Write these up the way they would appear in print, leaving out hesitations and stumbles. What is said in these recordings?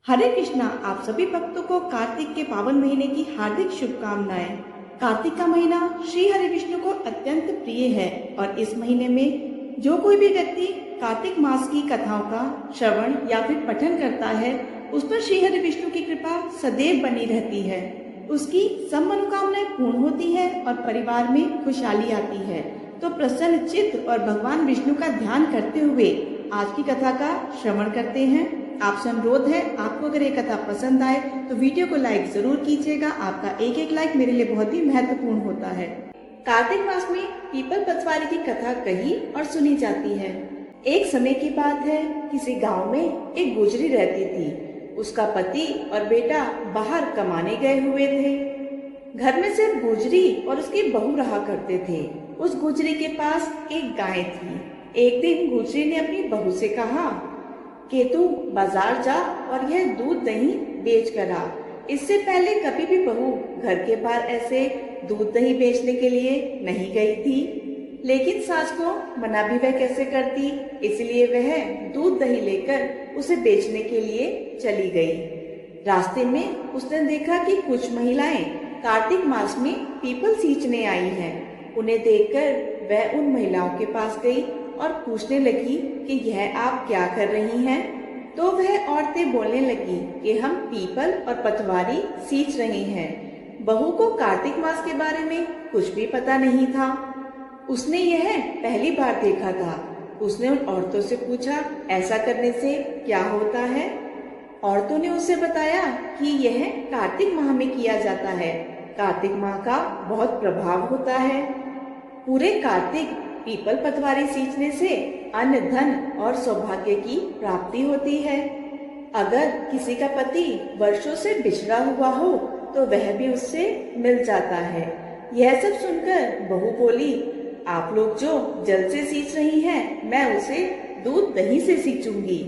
हरे कृष्णा। आप सभी भक्तों को कार्तिक के पावन महीने की हार्दिक शुभकामनाएं। कार्तिक का महीना श्री हरि विष्णु को अत्यंत प्रिय है और इस महीने में जो कोई भी व्यक्ति कार्तिक मास की कथाओं का श्रवण या फिर पठन करता है, उस पर श्री हरि विष्णु की कृपा सदैव बनी रहती है। उसकी सब मनोकामनाएं पूर्ण होती है और परिवार में खुशहाली आती है। तो प्रसन्न चित्त और भगवान विष्णु का ध्यान करते हुए आज की कथा का श्रवण करते हैं। आपसे अनुरोध है, आपको अगर ये कथा पसंद आए तो वीडियो को लाइक जरूर कीजिएगा। आपका एक एक लाइक मेरे लिए बहुत ही महत्वपूर्ण होता है। कार्तिक मास में पीपल पतवारी की कथा कही और सुनी जाती है। एक समय की बात है, किसी गांव में एक गुजरी रहती थी। उसका पति और बेटा बाहर कमाने गए हुए थे। घर में सिर्फ गुजरी और उसकी बहू रहा करते थे। उस गुजरी के पास एक गाय थी। एक दिन गुजरी ने अपनी बहू से कहा कि तू बाजार जा और यह दूध दही बेच कर आ। इससे पहले कभी भी बहू घर के बाहर ऐसे दूध दही बेचने के लिए नहीं गई थी, लेकिन सास को मना भी वह कैसे करती, इसलिए वह दूध दही लेकर उसे बेचने के लिए चली गई। रास्ते में उसने देखा कि कुछ महिलाएं कार्तिक मास में पीपल सींचने आई हैं। उन्हें देखकर वह उन महिलाओं के पास गई और पूछने लगी कि यह आप क्या कर रही हैं? तो वह औरतें बोलने लगी कि हम पीपल और पतवारी सींच रहे हैं। बहू को कार्तिक मास के बारे में कुछ भी पता नहीं था। उसने यह पहली बार देखा था। उसने उन औरतों से पूछा, ऐसा करने से क्या होता है? औरतों ने उसे बताया कि यह कार्तिक माह में किया जाता है। कार्तिक माह का बहुत प्रभाव होता है। पूरे कार्तिक पीपल पतवारी सींचने से अन्न धन और सौभाग्य की प्राप्ति होती है। अगर किसी का पति वर्षों से बिछड़ा हुआ हो तो वह भी उससे मिल जाता है। यह सब सुनकर बहू बोली, आप लोग जो जल से सींच रही हैं, मैं उसे दूध दही से सींचूंगी।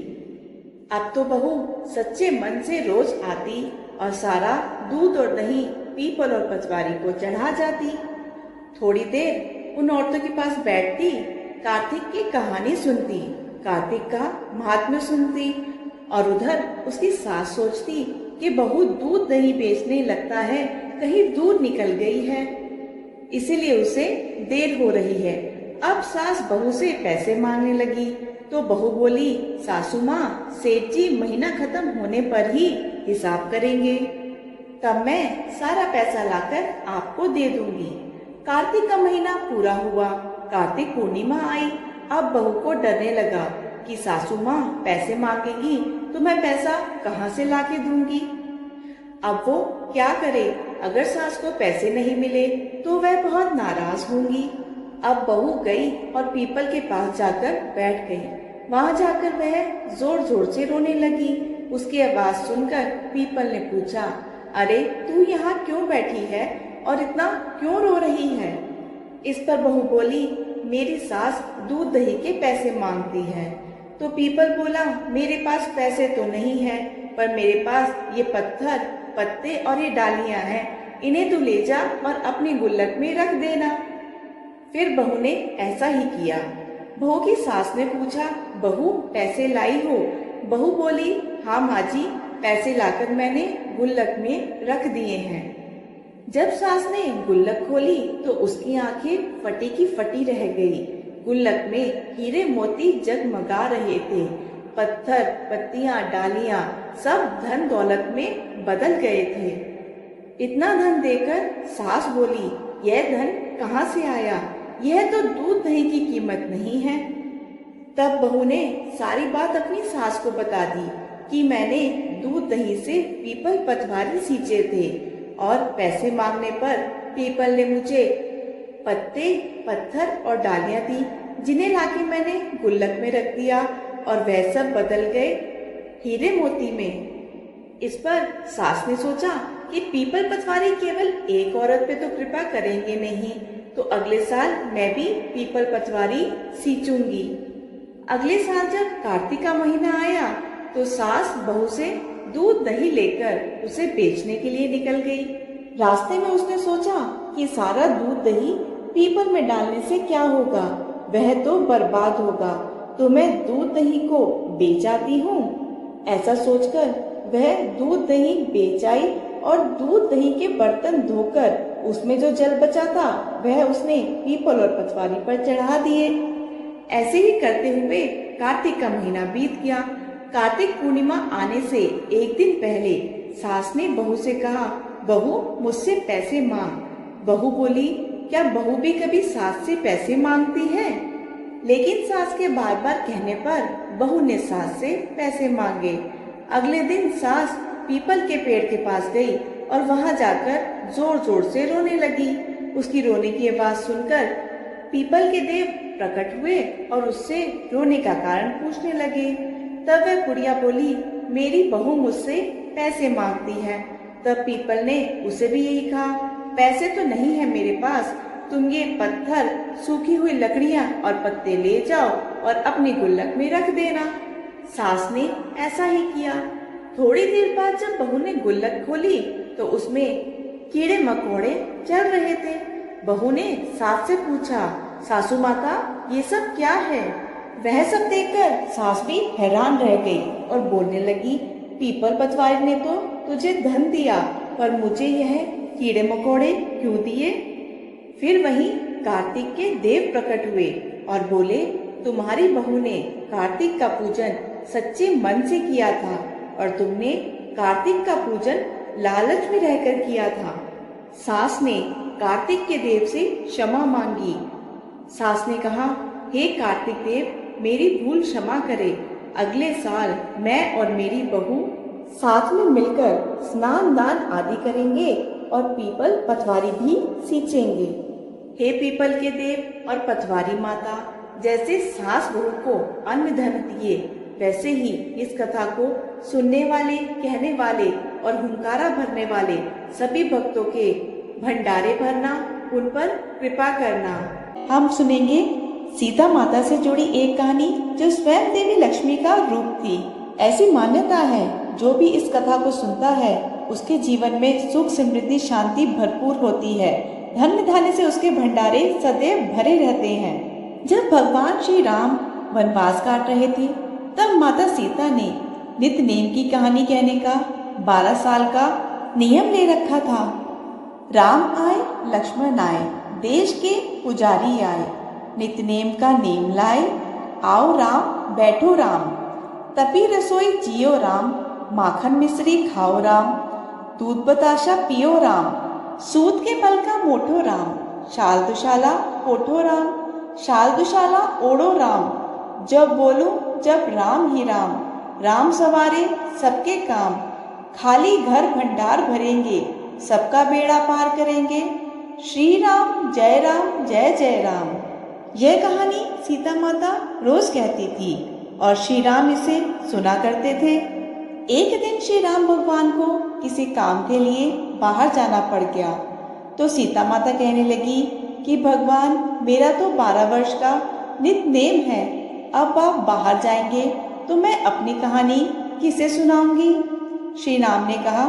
अब तो बहू सच्चे मन से रोज आती और सारा दूध और दही पीपल और पतवारी को चढ़ा जाती। थोड़ी देर उन औरतों के पास बैठती, कार्तिक की कहानी सुनती, कार्तिक का महात्म्य सुनती और उधर उसकी सास सोचती कि बहू दूध दही बेचने लगता है, कहीं दूर निकल गई है, इसीलिए उसे देर हो रही है। अब सास बहू से पैसे मांगने लगी तो बहू बोली, सासू माँ, सेठ जी महीना खत्म होने पर ही हिसाब करेंगे, तब मैं सारा पैसा लाकर आपको दे दूंगी। कार्तिक का महीना पूरा हुआ, कार्तिक पूर्णिमा आई। अब बहू को डरने लगा कि सासू माँ पैसे मांगेगी तो मैं पैसा कहाँ से लाके दूंगी। अब वो क्या करे? अगर सास को पैसे नहीं मिले तो वह बहुत नाराज होंगी। अब बहू गई और पीपल के पास जाकर बैठ गई। वहां जाकर वह जोर जोर से रोने लगी। उसकी आवाज सुनकर पीपल ने पूछा, अरे तू यहाँ क्यों बैठी है और इतना क्यों रो रही है? इस पर बहू बोली, मेरी सास दूध दही के पैसे मांगती है। तो पीपल बोला, मेरे पास पैसे तो नहीं है, पर मेरे पास ये पत्थर, पत्ते और ये डालियां हैं, इन्हें तू ले जा और अपनी गुल्लक में रख देना। फिर बहू ने ऐसा ही किया। बहू की सास ने पूछा, बहू पैसे लाई हो? बहू बोली, हाँ माँ जी, पैसे लाकर मैंने गुल्लक में रख दिए हैं। जब सास ने गुल्लक खोली तो उसकी आंखें फटी की फटी रह गई। गुल्लक में हीरे मोती जगमगा रहे थे। पत्थर, पत्तियां, डालियां सब धन दौलत में बदल गए थे। इतना धन देखकर सास बोली, यह धन कहाँ से आया? यह तो दूध दही की कीमत नहीं है। तब बहू ने सारी बात अपनी सास को बता दी कि मैंने दूध दही से पीपल पतवारी सींचे थे और पैसे मांगने पर पीपल ने मुझे पत्ते, पत्थर और डालियां दी, जिन्हें लाके मैंने गुल्लक में रख दिया और वह सब बदल गए हीरे मोती में। इस पर सास ने सोचा कि पीपल पतवारी केवल एक औरत पे तो कृपा करेंगे नहीं, तो अगले साल मैं भी पीपल पतवारी सींचूंगी। अगले साल जब कार्तिक का महीना आया तो सास बहू से दूध दही लेकर उसे बेचने के लिए निकल गई। रास्ते में उसने सोचा कि सारा दूध दही पीपल में डालने से क्या होगा, वह तो बर्बाद होगा, तो मैं दूध दही को बेच आती हूँ। ऐसा सोचकर वह दूध दही बेच आई और दूध दही के बर्तन धोकर उसमें जो जल बचा था वह उसने पीपल और पटवारी पर चढ़ा दिए। ऐसे ही करते हुए कार्तिक का महीना बीत गया। कार्तिक पूर्णिमा आने से एक दिन पहले सास ने बहू से कहा, बहू मुझसे पैसे मांग। बहू बोली, क्या बहू भी कभी सास से पैसे मांगती है? लेकिन सास के बार बार कहने पर बहू ने सास से पैसे मांगे। अगले दिन सास पीपल के पेड़ के पास गई और वहां जाकर जोर जोर से रोने लगी। उसकी रोने की आवाज सुनकर पीपल के देव प्रकट हुए और उससे रोने का कारण पूछने लगे। तब वह बुढ़िया बोली, मेरी बहू मुझसे पैसे मांगती है। तब पीपल ने उसे भी यही कहा, पैसे तो नहीं है मेरे पास, तुम ये पत्थर, सूखी हुई लकड़ियां और पत्ते ले जाओ और अपनी गुल्लक में रख देना। सास ने ऐसा ही किया। थोड़ी देर बाद जब बहू ने गुल्लक खोली तो उसमें कीड़े मकोड़े चल रहे थे। बहू ने सास से पूछा, सासू माता ये सब क्या है? वह सब देखकर सास भी हैरान रह गई और बोलने लगी, पीपल पटवारी ने तो तुझे धन दिया, पर मुझे यह कीड़े मकोड़े क्यों दिए? फिर वहीं कार्तिक के देव प्रकट हुए और बोले, तुम्हारी बहू ने कार्तिक का पूजन सच्चे मन से किया था और तुमने कार्तिक का पूजन लालच में रहकर किया था। सास ने कार्तिक के देव से क्षमा मांगी। सास ने कहा, हे कार्तिक देव, मेरी भूल क्षमा करे। अगले साल मैं और मेरी बहू साथ में मिलकर स्नान दान आदि करेंगे और पीपल पटवारी भी सींचेंगे। हे पीपल के देव और पटवारी माता, जैसे सास बहू को अन्न धन दिए, वैसे ही इस कथा को सुनने वाले, कहने वाले और हुंकारा भरने वाले सभी भक्तों के भंडारे भरना, उन पर कृपा करना। हम सुनेंगे सीता माता से जुड़ी एक कहानी जो स्वयं देवी लक्ष्मी का रूप थी। ऐसी मान्यता है, जो भी इस कथा को सुनता है उसके जीवन में सुख, समृद्धि, शांति भरपूर होती है। धन्य धान्य से उसके भंडारे सदैव भरे रहते हैं। जब भगवान श्री राम वनवास काट रहे थे, तब माता सीता ने नित्य नेम की कहानी कहने का 12 साल का नियम ले रखा था। राम आए, लक्ष्मण आए, देश के पुजारी आए, नित्य नेम का नेम लाए। आओ राम, बैठो राम, तपी रसोई जियो राम, माखन मिश्री खाओ राम, दूध बताशा पियो राम, सूत के बल का मोठो राम, शाल दुशाला ओढ़ो राम, शाल दुशाला ओढ़ो राम, जब बोलो जब राम ही राम, राम सवारे सबके काम, खाली घर भंडार भरेंगे, सबका बेड़ा पार करेंगे, श्री राम जय जय राम। यह कहानी सीता माता रोज कहती थी और श्री राम इसे सुना करते थे। एक दिन श्री राम भगवान को किसी काम के लिए बाहर जाना पड़ गया, तो सीता माता कहने लगी कि भगवान, मेरा तो 12 वर्ष का नित्य नेम है, अब आप बाहर जाएंगे तो मैं अपनी कहानी किसे सुनाऊंगी? श्री राम ने कहा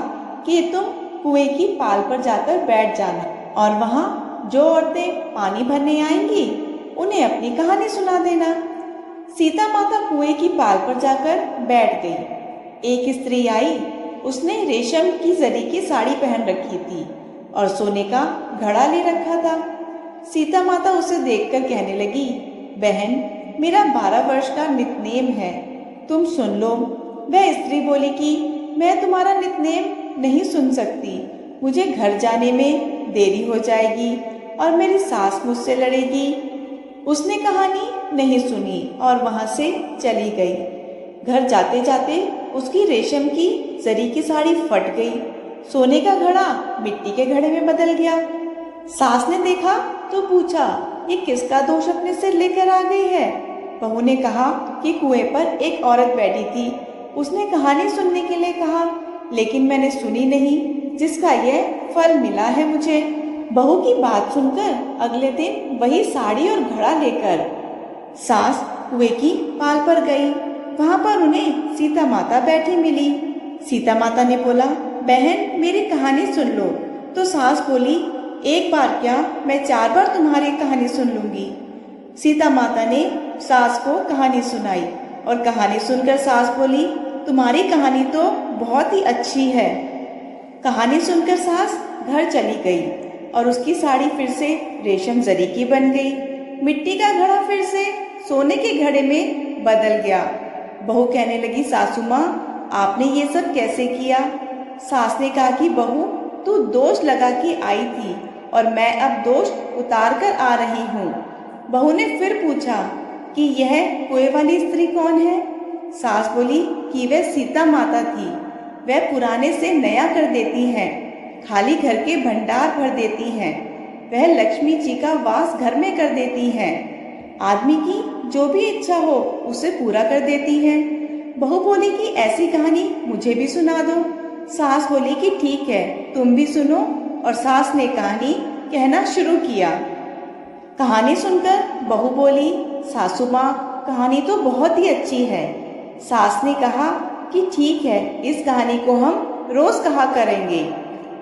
कि तुम कुएं की पाल पर जाकर बैठ जाना और वहां जो औरतें पानी भरने आएंगी उन्हें अपनी कहानी सुना देना। सीता माता कुएं की पाल पर जाकर बैठ गई। एक स्त्री आई, उसने रेशम की जरी की साड़ी पहन रखी थी और सोने का घड़ा ले रखा था। सीता माता उसे देखकर कहने लगी, बहन, मेरा 12 वर्ष का नित्यनेम है, तुम सुन लो। वह स्त्री बोली कि मैं तुम्हारा नित्यनेम नहीं सुन सकती, मुझे घर जाने में देरी हो जाएगी और मेरी सास मुझसे लड़ेगी। उसने कहानी नहीं सुनी और वहां से चली गई। घर जाते जाते उसकी रेशम की जरी की साड़ी फट गई, सोने का घड़ा मिट्टी के घड़े में बदल गया। सास ने देखा तो पूछा, ये किसका दोष अपने सिर लेकर आ गई है? बहू ने कहा कि कुएं पर एक औरत बैठी थी, उसने कहानी सुनने के लिए कहा, लेकिन मैंने सुनी नहीं, जिसका यह फल मिला है मुझे। बहू की बात सुनकर अगले दिन वही साड़ी और घड़ा लेकर सास कुएं की पाल पर गई। वहां पर उन्हें सीता माता बैठी मिली। सीता माता ने बोला, बहन, मेरी कहानी सुन लो। तो सास बोली, एक बार क्या, मैं 4 बार तुम्हारी कहानी सुन लूंगी। सीता माता ने सास को कहानी सुनाई और कहानी सुनकर सास बोली, तुम्हारी कहानी तो बहुत ही अच्छी है। कहानी सुनकर सास घर चली गई और उसकी साड़ी फिर से रेशम जरी की बन गई। मिट्टी का घड़ा फिर से सोने के घड़े में बदल गया। बहू कहने लगी, सासू माँ आपने ये सब कैसे किया? सास ने कहा कि बहू तू दोष लगा के आई थी और मैं अब दोष उतार कर आ रही हूँ। बहू ने फिर पूछा कि यह कुएं वाली स्त्री कौन है? सास बोली कि वह सीता माता थी। वह पुराने से नया कर देती हैं, खाली घर के भंडार भर देती हैं। वह लक्ष्मी जी का वास घर में कर देती हैं। आदमी की जो भी इच्छा हो उसे पूरा कर देती हैं। बहू बोली कि ऐसी कहानी मुझे भी सुना दो। सास बोली कि ठीक है, तुम भी सुनो। और सास ने कहानी कहना शुरू किया। कहानी सुनकर बहू बोली, सासू माँ कहानी तो बहुत ही अच्छी है। सास ने कहा कि ठीक है, इस कहानी को हम रोज कहा करेंगे।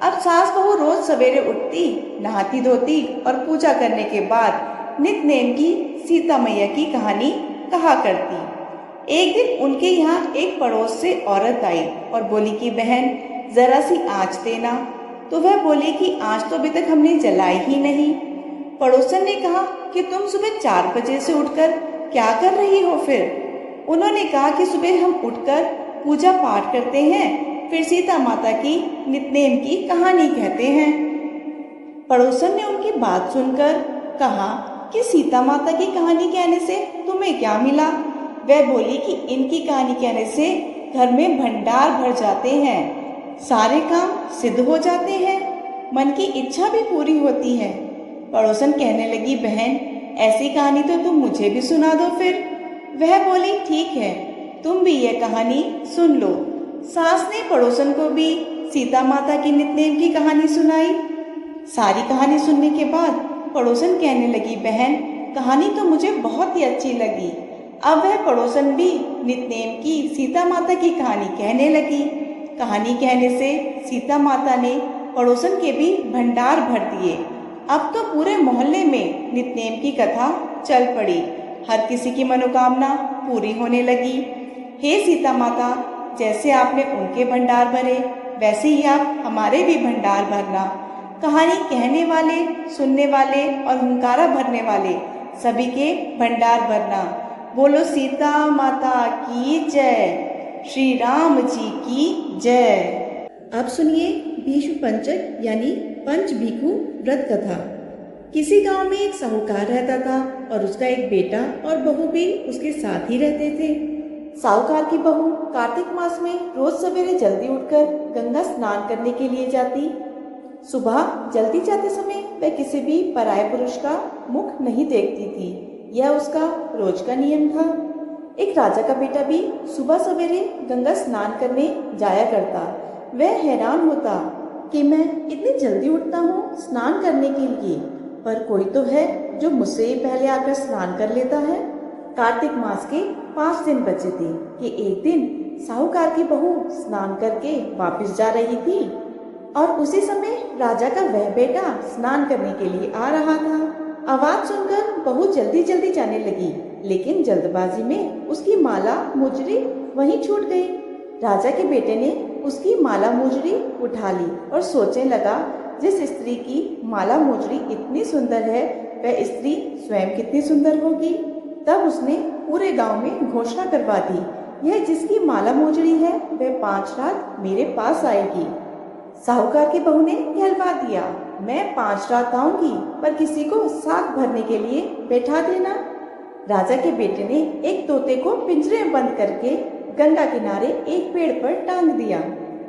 अब सास बहू रोज सवेरे उठती, नहाती धोती और पूजा करने के बाद नित्य की सीता मैया की कहानी कहा करती। एक दिन उनके यहाँ एक पड़ोस से औरत आई और बोली कि बहन जरा सी आँच देना। तो वह बोली कि आँच तो अभी तक हमने जलाई ही नहीं। पड़ोसन ने कहा कि तुम सुबह 4 बजे से उठकर क्या कर रही हो? फिर उन्होंने कहा कि सुबह हम उठकर पूजा पाठ करते हैं, फिर सीता माता की नित्नेम की कहानी कहते हैं। पड़ोसन ने उनकी बात सुनकर कहा कि सीता माता की कहानी कहने से तुम्हें क्या मिला? वह बोली कि इनकी कहानी कहने से घर में भंडार भर जाते हैं, सारे काम सिद्ध हो जाते हैं, मन की इच्छा भी पूरी होती है। पड़ोसन कहने लगी, बहन ऐसी कहानी तो तुम मुझे भी सुना दो फिर। वह बोली ठीक है, तुम भी यह कहानी सुन लो। सास ने पड़ोसन को भी सीता माता की नित्नेम की कहानी सुनाई। सारी कहानी सुनने के बाद पड़ोसन कहने लगी, बहन कहानी तो मुझे बहुत ही अच्छी लगी। अब वह पड़ोसन भी नित्नेम की सीता माता की कहानी कहने लगी। कहानी कहने से सीता माता ने पड़ोसन के भी भंडार भर दिए। अब तो पूरे मोहल्ले में नित्नेम की कथा चल पड़ी। हर किसी की मनोकामना पूरी होने लगी। हे सीता माता, जैसे आपने उनके भंडार भरे वैसे ही आप हमारे भी भंडार भरना। कहानी कहने वाले, सुनने वाले और हुंकारा भरने वाले सभी के भंडार भरना। बोलो सीता माता की जय, श्री राम जी की जय। अब सुनिए भीष्म पंचक यानी पंच भिखु व्रत कथा। किसी गांव में एक साहूकार रहता था और उसका एक बेटा और बहू भी उसके साथ ही रहते थे। साहूकार की बहू कार्तिक मास में रोज सवेरे जल्दी उठकर गंगा स्नान करने के लिए जाती। सुबह जल्दी जाते समय वह किसी भी पराये पुरुष का मुख नहीं देखती थी। यह उसका रोज का नियम था। एक राजा का बेटा भी सुबह सवेरे गंगा स्नान करने जाया करता। वह हैरान होता कि मैं इतनी जल्दी उठता हूँ स्नान करने के लिए, पर कोई तो है जो मुझसे पहले आकर स्नान कर लेता है। कार्तिक मास के 5 दिन बचे थे कि एक दिन साहूकार की बहू स्नान करके वापस जा रही थी और उसी समय राजा का वह बेटा स्नान करने के लिए आ रहा था। आवाज सुनकर बहू जल्दी जल्दी जाने लगी, लेकिन जल्दबाजी में उसकी माला मुजरी वहीं छूट गई। राजा के बेटे ने उसकी माला मुजरी उठा ली और सोचने लगा, जिस स्त्री की माला मुजरी इतनी सुंदर है वह स्त्री स्वयं कितनी सुंदर होगी। तब उसने पूरे गांव में घोषणा करवा दी, यह जिसकी माला मुजरी है वह 5 रात मेरे पास आएगी। साहूकार की बहू ने कहलवा दिया, मैं 5 रात आऊंगी, पर किसी को साग भरने के लिए बैठा देना। राजा के बेटे ने एक तोते को पिंजरे में बंद करके गंगा किनारे एक पेड़ पर टांग दिया।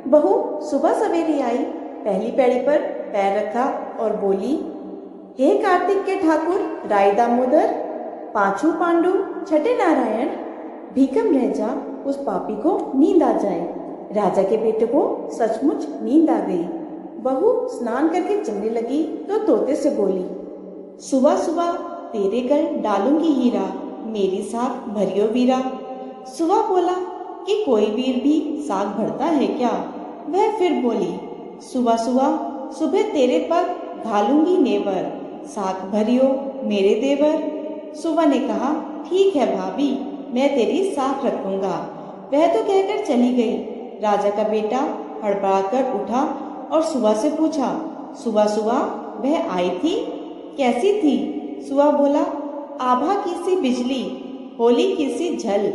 बहू सुबह सवेरे आई, पहली पैड़ी पर पैर रखा और बोली, हे कार्तिक के ठाकुर राय दामोदर, 5 पांडु, 6 नारायण, भीखम रह जा, उस पापी को नींद आ जाए। राजा के बेटे को सचमुच नींद आ गई। बहू स्नान करके चलने लगी तो तोते से बोली, सुबह सुबह तेरे घर डालूंगी हीरा, मेरी साग भरियो वीरा। सुबह बोला कि कोई वीर भी साग भरता है क्या? वह फिर बोली, सुबह सुबह सुबह तेरे पर घालूंगी नेवर, साग भरियो मेरे देवर। सुबह ने कहा, ठीक है भाभी, मैं तेरी साख रखूंगा। वह तो कहकर चली गई। राजा का बेटा हड़बड़ाकर उठा और सुबह से पूछा, सुबह सुबह वह आई थी, कैसी थी? सुबह बोला, आभा की सी बिजली, होली की सी झल,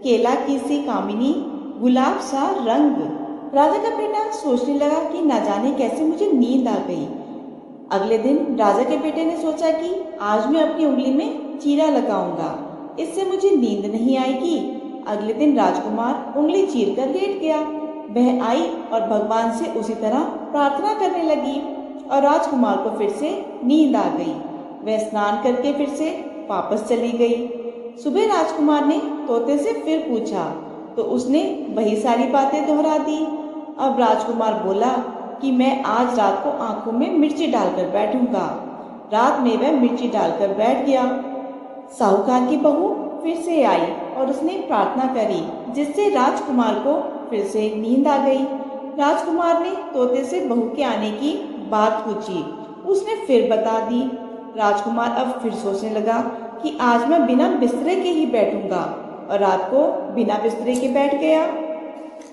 केला की सी कामिनी, गुलाब सा रंग। राजा का बेटा सोचने लगा कि न जाने कैसे मुझे नींद आ गई। अगले दिन राजा के बेटे ने सोचा कि आज मैं अपनी उंगली में चीरा लगाऊंगा, इससे मुझे नींद नहीं आएगी। अगले दिन राजकुमार उंगली चीर कर लेट गया। वह आई और भगवान से उसी तरह प्रार्थना करने लगी और राजकुमार को फिर से नींद आ गई। वह स्नान करके फिर से वापस चली गई। सुबह राजकुमार ने तोते से फिर पूछा तो उसने वही सारी बातें दोहरा दी। अब राजकुमार बोला कि मैं आज रात को आंखों में मिर्ची डालकर बैठूंगा। रात में वह मिर्ची डालकर बैठ गया। साहूकार की बहू फिर से आई और उसने प्रार्थना करी, जिससे राजकुमार को फिर से नींद आ गई। राजकुमार ने तोते से बहू के आने की बात पूछी, उसने फिर बता दी। राजकुमार अब फिर सोचने लगा कि आज मैं बिना बिस्तरे के ही बैठूंगा और रात को बिना बिस्तरे के बैठ गया।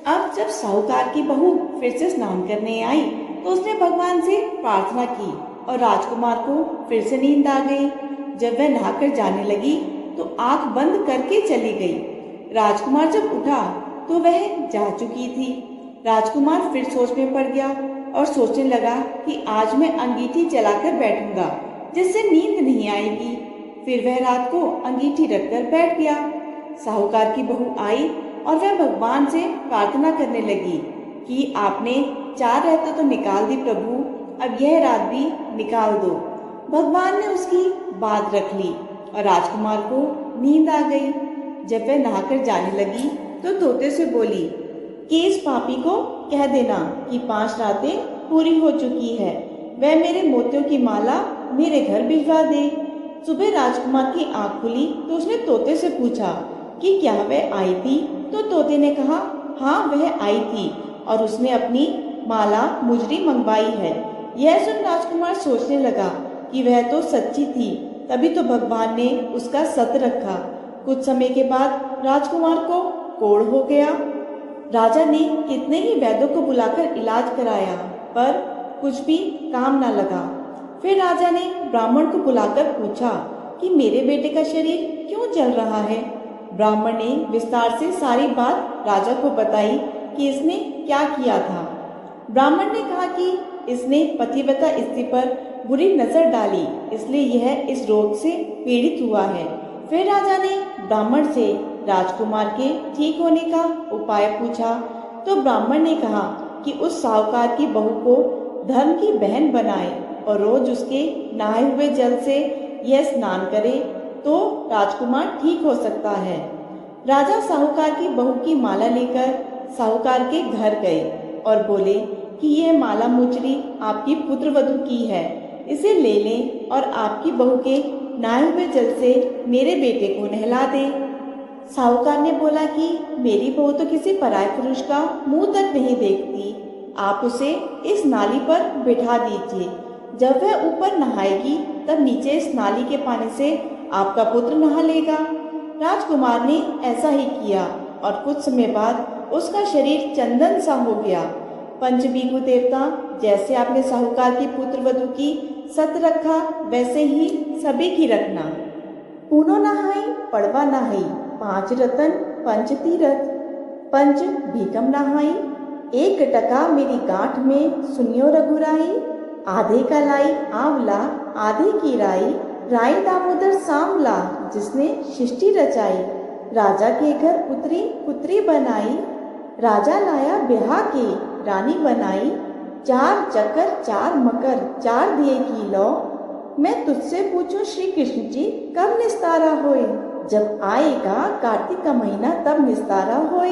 अब जब साहूकार की बहू फिर से स्नान करने आई तो उसने भगवान से प्रार्थना की और राजकुमार को फिर से नींद आ गई। जब वह नहाकर जाने लगी तो आंख बंद करके चली गई। राजकुमार जब उठा तो वह जा चुकी थी। राजकुमार फिर सोच में पड़ गया और सोचने लगा कि आज मैं अंगीठी जलाकर बैठूंगा, जिससे नींद नहीं आएगी। फिर वह रात को अंगीठी रखकर बैठ गया। साहूकार की बहू आई और वह भगवान से प्रार्थना करने लगी कि आपने 4 रातें तो निकाल दी प्रभु, अब यह रात भी निकाल दो। भगवान ने उसकी बात रख ली और राजकुमार को नींद आ गई। जब वह नहाकर जाने लगी तो तोते से बोली कि इस पापी को कह देना कि 5 रातें पूरी हो चुकी है, वह मेरे मोतियों की माला मेरे घर भिजवा दे। सुबह राजकुमार की आंख खुली तो उसने तोते से पूछा कि क्या वह आई थी? तो तोते ने कहा, हाँ वह आई थी और उसने अपनी माला मुजरी मंगवाई है। यह सुन राजकुमार सोचने लगा कि वह तो सच्ची थी, तभी तो भगवान ने उसका सत रखा। कुछ समय के बाद राजकुमार को कोढ़ हो गया। राजा ने कितने ही वैद्यों को बुलाकर इलाज कराया, पर कुछ भी काम न लगा। फिर राजा ने ब्राह्मण को बुलाकर पूछा कि मेरे बेटे का शरीर क्यों जल रहा है। ब्राह्मण ने विस्तार से सारी बात राजा को बताई कि इसने क्या किया था। ब्राह्मण ने कहा कि इसने पतिव्रता स्त्री पर बुरी नजर डाली, इसलिए यह इस रोग से पीड़ित हुआ है। फिर राजा ने ब्राह्मण से राजकुमार के ठीक होने का उपाय पूछा तो ब्राह्मण ने कहा कि उस साहूकार की बहू को धर्म की बहन बनाए और रोज उसके नहाए हुए जल से यह स्नान करे तो राजकुमार ठीक हो सकता है। राजा साहूकार की बहू की माला लेकर साहूकार के घर गए और बोले कि यह माला मुचरी आपकी पुत्रवधू की है, इसे ले लें और आपकी बहू के नहाए हुए जल से मेरे बेटे को नहला दे। साहूकार ने बोला कि मेरी बहू तो किसी पराये पुरुष का मुंह तक नहीं देखती, आप उसे इस नाली पर बिठा दीजिए। जब वह ऊपर नहाएगी तब नीचे इस नाली के पानी से आपका पुत्र नहा लेगा। राजकुमार ने ऐसा ही किया और कुछ समय बाद उसका शरीर चंदन सा हो गया। पंचबीघु देवता, जैसे आपने साहूकार की पुत्रवधू की सत रखा, वैसे ही सभी की रखना। पूनो नहाई पड़वा नहाई, 5 रतन पंच तीरथ, पंच भीकम नहाई, 1 टका मेरी गांठ में सुनियो रघुराई। आधे का लाई आंवला, आधे की राई दामोदर सांवला, जिसने सृष्टि रचाई। राजा के घर उतरी पुत्री बनाई, राजा लाया ब्याह के रानी बनाई। 4 चक्कर 4 मकर, 4 दिए की लौ, मैं तुझसे पूछूं श्री कृष्ण जी कब निस्तारा होए। जब आएगा कार्तिक का महीना तब निस्तारा होए।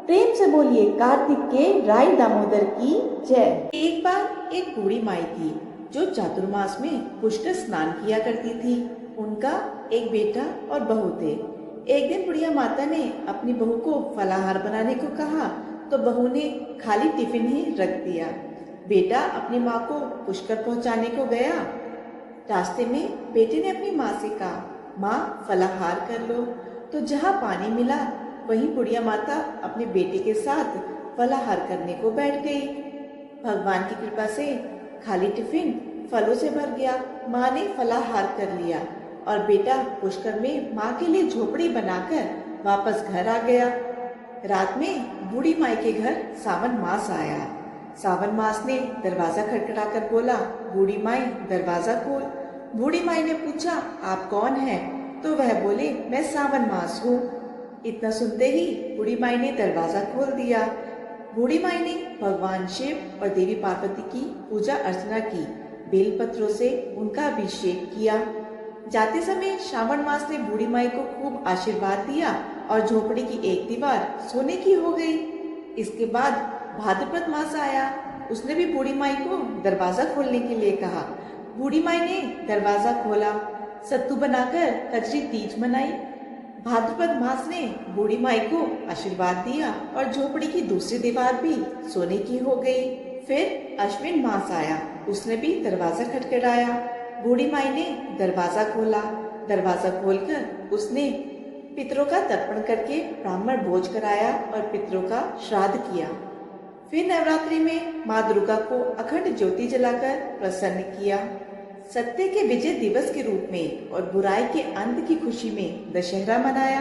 प्रेम से बोलिए कार्तिक के राय दामोदर की जय। एक बार एक बूढ़ी माई थी जो चातुर्मास में पुष्कर स्नान किया करती थी। उनका एक बेटा और बहू थे। एक दिन बुढ़िया माता ने अपनी बहू को फलाहार बनाने को कहा तो बहू ने खाली टिफिन ही रख दिया। बेटा अपनी माँ को पुष्कर पहुँचाने को गया। रास्ते में बेटे ने अपनी माँ से कहा, माँ फलाहार कर लो। तो जहाँ पानी मिला वहीं बुढ़िया माता अपने बेटे के साथ फलाहार करने को बैठ गई। भगवान की कृपा से खाली टिफिन फलों से भर गया। माँ ने फलाहार कर लिया और बेटा पुष्कर में माँ के लिए झोपड़ी बनाकर वापस घर आ गया। रात में बूढ़ी माई के घर सावन मास आया। सावन मास ने दरवाजा खटखटाकर बोला, बूढ़ी माई दरवाजा खोल। बूढ़ी माई ने पूछा, आप कौन हैं? तो वह बोले, मैं सावन मास हूँ। इतना सुनते ही बूढ़ी माई ने दरवाजा खोल दिया। बूढ़ी माई ने भगवान शिव और देवी पार्वती की पूजा अर्चना की, बेलपत्रों से उनका अभिषेक किया। जाते समय श्रावण मास ने बूढ़ी माई को खूब आशीर्वाद दिया और झोपड़ी की एक दीवार सोने की हो गई। इसके बाद भाद्रपद मास आया। उसने भी बूढ़ी माई को दरवाजा खोलने के लिए कहा। बूढ़ी माई ने दरवाजा खोला, सत्तू बनाकर कजरी तीज मनाई। भाद्रपद मास ने बूढ़ी माई को आशीर्वाद दिया और झोपड़ी की दूसरी दीवार भी सोने की हो गई। फिर अश्विन मास आया। उसने भी दरवाजा खटखटाया। बूढ़ी माई ने दरवाजा खोला। दरवाजा खोलकर उसने पितरों का तर्पण करके ब्राह्मण भोज कराया और पितरों का श्राद्ध किया। फिर नवरात्रि में माँ दुर्गा को अखंड ज्योति जलाकर प्रसन्न किया। सत्य के विजय दिवस के रूप में और बुराई के अंत की खुशी में दशहरा मनाया।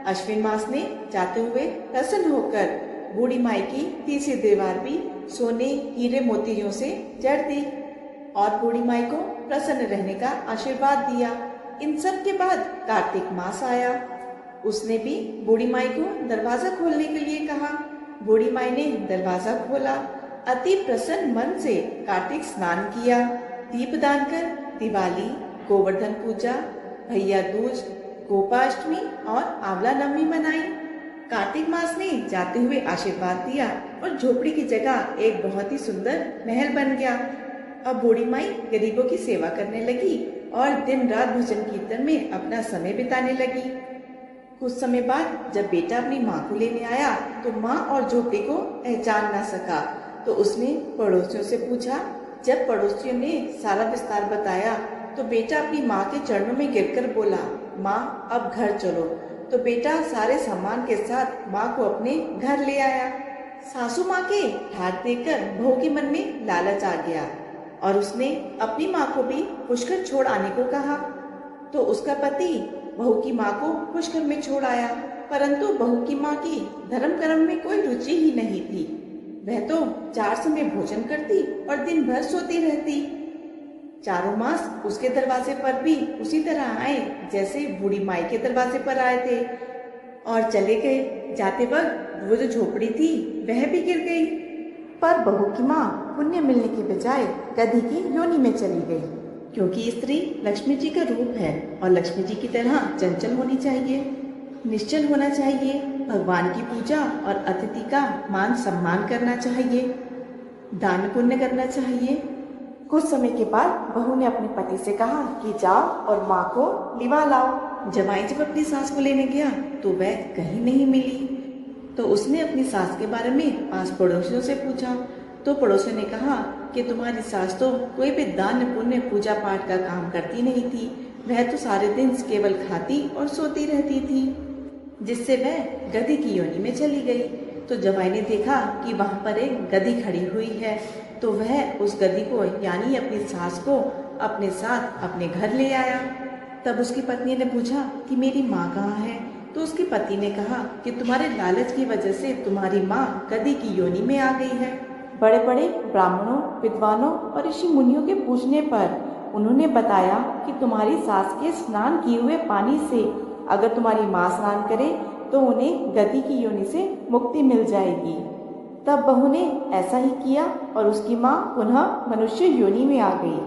अश्विन मास ने जाते हुए प्रसन्न होकर बूढ़ी माई की तीसरी दीवार भी सोने हीरे मोतियों से जड़ दी और बूढ़ी माई को प्रसन्न रहने का आशीर्वाद दिया। इन सब के बाद कार्तिक मास आया। उसने भी बूढ़ी माई को दरवाजा खोलने के लिए कहा। बूढ़ी माई ने दरवाजा खोला। अति प्रसन्न मन से कार्तिक स्नान किया, दीपदान कर दिवाली, गोवर्धन पूजा, भैया दूज, गोपाष्टमी और आंवला नवमी मनाई। कार्तिक मास ने जाते हुए आशीर्वाद दिया और झोपड़ी की जगह एक बहुत ही सुंदर महल बन गया। अब बूढ़ी माई गरीबों की सेवा करने लगी और दिन रात भजन कीर्तन में अपना समय बिताने लगी। कुछ समय बाद जब बेटा अपनी माँ को लेने आया तो माँ और झोपड़ी को पहचान ना सका, तो उसने पड़ोसियों से पूछा। जब पड़ोसियों ने सारा विस्तार बताया तो बेटा अपनी माँ के चरणों में गिरकर बोला, माँ अब घर चलो। तो बेटा सारे सम्मान के साथ माँ को अपने घर ले आया। सासू माँ के ठाट देखकर बहू के मन में लालच आ गया और उसने अपनी माँ को भी पुष्कर छोड़ आने को कहा। तो उसका पति बहू की माँ को पुष्कर में छोड़ आया, परंतु बहू की माँ की धर्म कर्म में कोई रुचि ही नहीं थी। वह तो 4 समय भोजन करती और दिन भर सोती रहती। चारों मास उसके दरवाजे पर भी उसी तरह आए जैसे बूढ़ी माई के दरवाजे पर आए थे और चले गए। जाते वक्त वो जो झोपड़ी थी वह भी गिर गई, पर बहू की माँ पुण्य मिलने के बजाय गधी की योनि में चली गई, क्योंकि स्त्री लक्ष्मी जी का रूप है और लक्ष्मी जी की तरह चंचल होनी चाहिए, निश्चल होना चाहिए, भगवान की पूजा और अतिथि का मान सम्मान करना चाहिए, दान पुण्य करना चाहिए। कुछ समय के बाद बहू ने अपने पति से कहा कि जाओ और माँ को लिवा लाओ। जवाई जब अपनी सास को लेने गया तो वह कहीं नहीं मिली, तो उसने अपनी सास के बारे में पास पड़ोसियों से पूछा। तो पड़ोसियों ने कहा कि तुम्हारी सास तो कोई भी दान पुण्य पूजा पाठ का काम करती नहीं थी, वह तो सारे दिन केवल खाती और सोती रहती थी, जिससे वह गधी की योनि में चली गई। तो जवाई ने देखा कि वहां पर एक गधी खड़ी हुई है, तो वह उस गधी को यानी अपनी सास को अपने साथ अपने घर ले आया। तब उसकी पत्नी ने पूछा कि मेरी माँ कहाँ है? तो उसके पति ने कहा कि तुम्हारे लालच की वजह से तुम्हारी माँ गधी की योनि में आ गई है। बड़े बड़े ब्राह्मणों, विद्वानों और ऋषि मुनियों के पूछने पर उन्होंने बताया कि तुम्हारी सास के स्नान किए हुए पानी से अगर तुम्हारी माँ स्नान करे तो उन्हें गधी की योनि से मुक्ति मिल जाएगी। तब बहू ने ऐसा ही किया और उसकी माँ पुनः मनुष्य योनि में आ गई।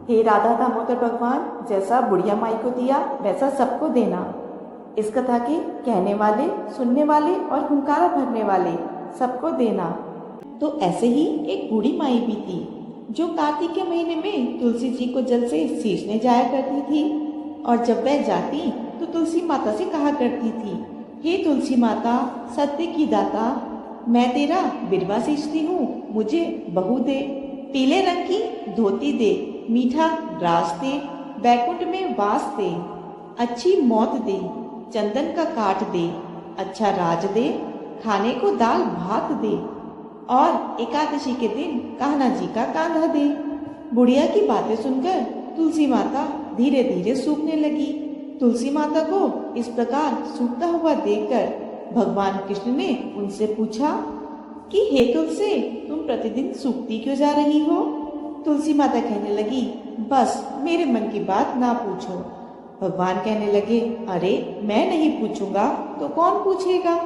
हे राधा दामोदर भगवान, जैसा बुढ़िया माई को दिया वैसा सबको देना। इस कथा के कहने वाले, सुनने वाले और हुंकारा भरने वाले सबको देना। तो ऐसे ही एक बूढ़ी माई भी थी जो कार्तिक के महीने में तुलसी जी को जल से सींचने जाया करती थी, और जब वह जाती तो तुलसी माता से कहा करती थी, हे तुलसी माता, सत्य की दाता, मैं तेरा बिरवा सींचती हूँ, मुझे बहू दे, पीले रंग की धोती दे, मीठा रास दे, बैकुंठ में वास दे, अच्छी मौत दे, चंदन का काट दे, अच्छा राज दे, खाने को दाल भात दे, और एकादशी के दिन कान्हा जी का कांधा दे। बुढ़िया की बातें सुनकर तुलसी माता धीरे धीरे सूखने लगी। तुलसी माता को इस प्रकार सूखता हुआ देखकर भगवान कृष्ण ने उनसे पूछा कि हे तुलसी, तुम प्रतिदिन सूखती क्यों जा रही हो? तुलसी माता कहने लगी, बस मेरे मन की बात ना पूछो। भगवान कहने लगे, अरे मैं नहीं पूछूंगा तो कौन पूछेगा?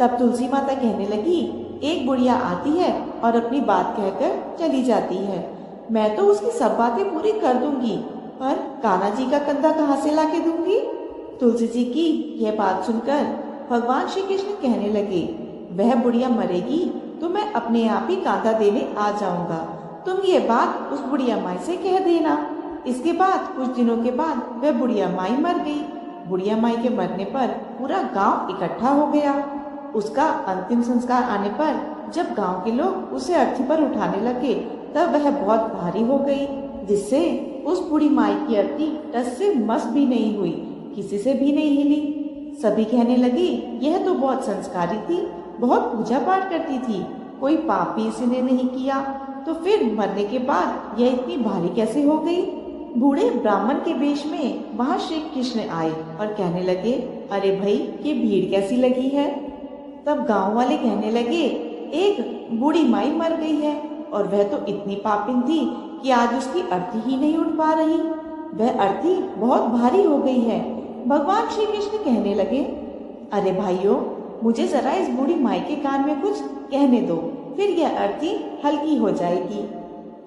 तब तुलसी माता कहने लगी, एक बुढ़िया आती है और अपनी बात कहकर चली जाती है। मैं तो उसकी सब बातें पूरी कर दूंगी, पर कान्हा जी का कंधा कहाँ से लाके दूंगी? तुलसी जी की यह बात सुनकर भगवान श्री कृष्ण कहने लगे, वह बुढ़िया मरेगी तो मैं अपने आप ही कांधा देने आ जाऊंगा। तुम ये बात उस बुढ़िया माई से कह देना। इसके बाद कुछ दिनों के बाद वह बुढ़िया माई मर गई। बुढ़िया माई के मरने पर पूरा गांव इकट्ठा हो गया। उसका अंतिम संस्कार आने पर जब गांव के लोग उसे अर्थी पर उठाने लगे तब वह बहुत भारी हो गई, जिससे उस बूढ़ी माई की अर्थी टस से मस भी नहीं हुई, किसी से भी नहीं हिली। सभी कहने लगे, यह तो बहुत संस्कारी थी, बहुत पूजा पाठ करती थी, कोई पाप भी इसने नहीं किया, तो फिर मरने के बाद यह इतनी भारी कैसे हो गई? बूढ़े ब्राह्मण के वेश में वहां श्री कृष्ण आए और कहने लगे, अरे भाई ये भीड़ कैसी लगी है? तब गांव वाले कहने लगे, एक बूढ़ी माई मर गई है और वह तो इतनी पापिन थी कि आज उसकी अर्थी ही नहीं उठ पा रही, वह अर्थी बहुत भारी हो गई है। भगवान श्री कृष्ण कहने लगे, अरे भाइयों, मुझे जरा इस बूढ़ी माई के कान में कुछ कहने दो, फिर यह अर्थी हल्की हो जाएगी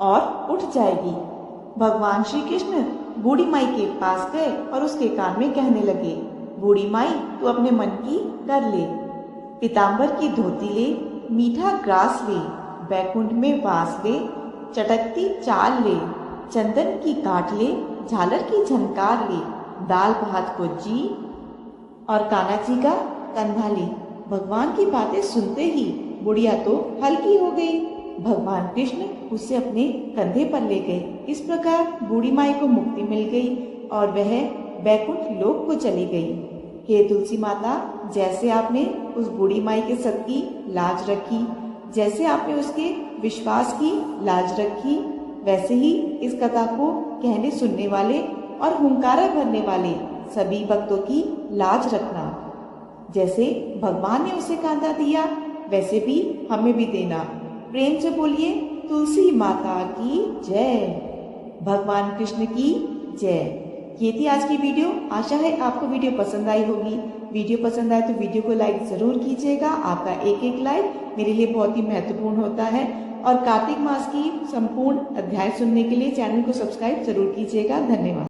और उठ जाएगी। भगवान श्री कृष्ण बूढ़ी माई के पास गए और उसके कान में कहने लगे, बूढ़ी माई तू अपने मन की कर ले, पीताम्बर की धोती ले, मीठा ग्रास ले, बैकुंठ में वास ले, चटकती चाल ले, चंदन की काट ले, झालर की झनकार ले, दाल भात को जी और कान्हा जी का कंधा ले। भगवान की बातें सुनते ही बुढ़िया तो हल्की हो गई। भगवान कृष्ण उसे अपने कंधे पर ले गए। इस प्रकार बूढ़ी माई को मुक्ति मिल गई और वह बैकुंठ लोक को चली गई। हे तुलसी माता, जैसे आपने उस बूढ़ी माई के सत की लाज रखी, जैसे आपने उसके विश्वास की लाज रखी, वैसे ही इस कथा को कहने सुनने वाले और हुंकारा भरने वाले सभी भक्तों की लाज रखना। जैसे भगवान ने उसे कांधा दिया, वैसे भी हमें भी देना। प्रेम से बोलिए, तुलसी माता की जय, भगवान कृष्ण की जय। ये थी आज की वीडियो। आशा है आपको वीडियो पसंद आई होगी। वीडियो पसंद आए तो वीडियो को लाइक जरूर कीजिएगा। आपका एक एक लाइक मेरे लिए बहुत ही महत्वपूर्ण होता है। और कार्तिक मास की संपूर्ण अध्याय सुनने के लिए चैनल को सब्सक्राइब जरूर कीजिएगा। धन्यवाद।